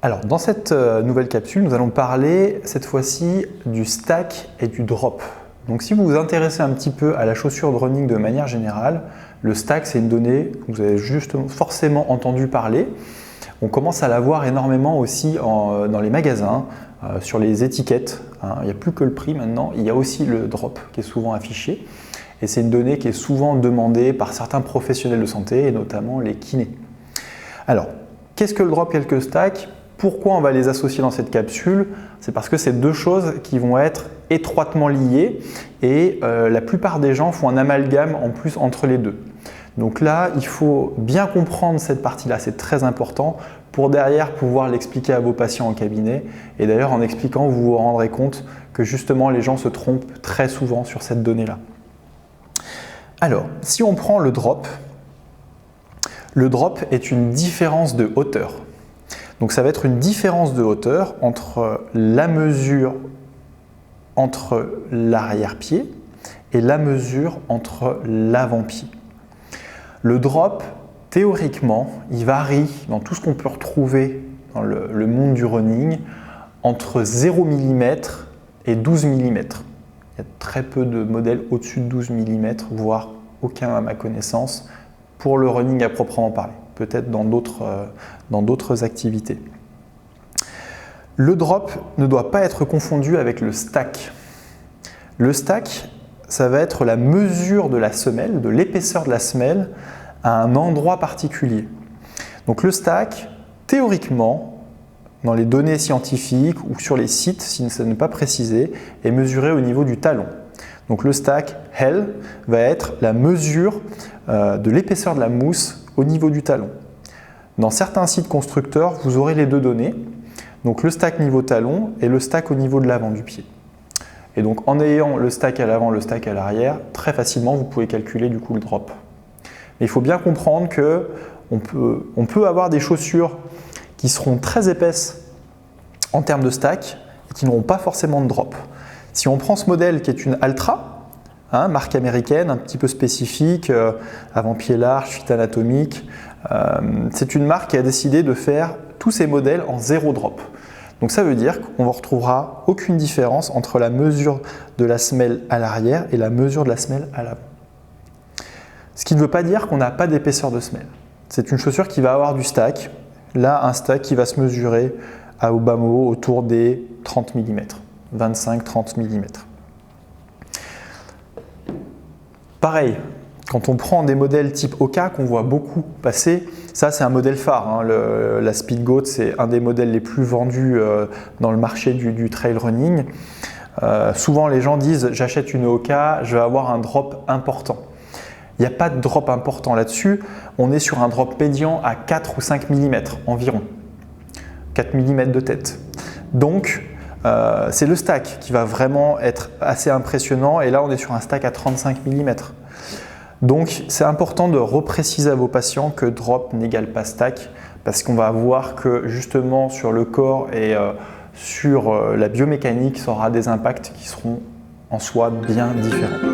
Alors, dans cette nouvelle capsule, nous allons parler cette fois-ci du stack et du drop. Donc, si vous vous intéressez un petit peu à la chaussure de running de manière générale, le stack, c'est une donnée que vous avez forcément entendu parler. On commence à la voir énormément aussi dans les magasins, sur les étiquettes. Il n'y a plus que le prix maintenant, il y a aussi le drop qui est souvent affiché. Et c'est une donnée qui est souvent demandée par certains professionnels de santé, et notamment les kinés. Alors, qu'est-ce que le drop, qu'est-ce que le stack ? Pourquoi on va les associer dans cette capsule? C'est parce que c'est deux choses qui vont être étroitement liées et la plupart des gens font un amalgame en plus entre les deux. Donc là, il faut bien comprendre cette partie-là, c'est très important pour derrière pouvoir l'expliquer à vos patients en cabinet. Et d'ailleurs, en expliquant, vous vous rendrez compte que justement les gens se trompent très souvent sur cette donnée-là. Alors, si on prend le drop est une différence de hauteur. Donc ça va être une différence de hauteur entre la mesure entre l'arrière-pied et la mesure entre l'avant-pied. Le drop, théoriquement, il varie dans tout ce qu'on peut retrouver dans le monde du running entre 0 mm et 12 mm. Il y a très peu de modèles au-dessus de 12 mm, voire aucun à ma connaissance, pour le running à proprement parler. Peut-être dans d'autres activités. Le drop ne doit pas être confondu avec le stack. Le stack, ça va être la mesure de la semelle, de l'épaisseur de la semelle à un endroit particulier. Donc le stack, théoriquement, dans les données scientifiques ou sur les sites, si ce n'est pas précisé, est mesuré au niveau du talon. Donc le stack L va être la mesure de l'épaisseur de la mousse au niveau du talon. Dans certains sites constructeurs, vous aurez les deux données, donc le stack niveau talon et le stack au niveau de l'avant du pied. Et donc en ayant le stack à l'avant, le stack à l'arrière, très facilement vous pouvez calculer du coup le drop. Mais il faut bien comprendre que on peut avoir des chaussures qui seront très épaisses en termes de stack et qui n'auront pas forcément de drop. Si on prend ce modèle qui est une Altra, marque américaine, un petit peu spécifique, avant-pied large, fuite anatomique. C'est une marque qui a décidé de faire tous ses modèles en zéro drop. Donc ça veut dire qu'on ne retrouvera aucune différence entre la mesure de la semelle à l'arrière et la mesure de la semelle à l'avant. Ce qui ne veut pas dire qu'on n'a pas d'épaisseur de semelle. C'est une chaussure qui va avoir du stack. Là, un stack qui va se mesurer au bas mot autour des 30 mm, 25-30 mm. Pareil, quand on prend des modèles type Oka qu'on voit beaucoup passer, ça c'est un modèle phare. La Speedgoat, c'est un des modèles les plus vendus dans le marché du trail running. Souvent les gens disent j'achète une Oka, je vais avoir un drop important. Il n'y a pas de drop important là-dessus, on est sur un drop médian à 4 ou 5 mm environ, 4 mm de tête. Donc c'est le stack qui va vraiment être assez impressionnant et là on est sur un stack à 35 mm. Donc c'est important de repréciser à vos patients que drop n'égale pas stack parce qu'on va voir que justement sur le corps et sur la biomécanique ça aura des impacts qui seront en soi bien différents.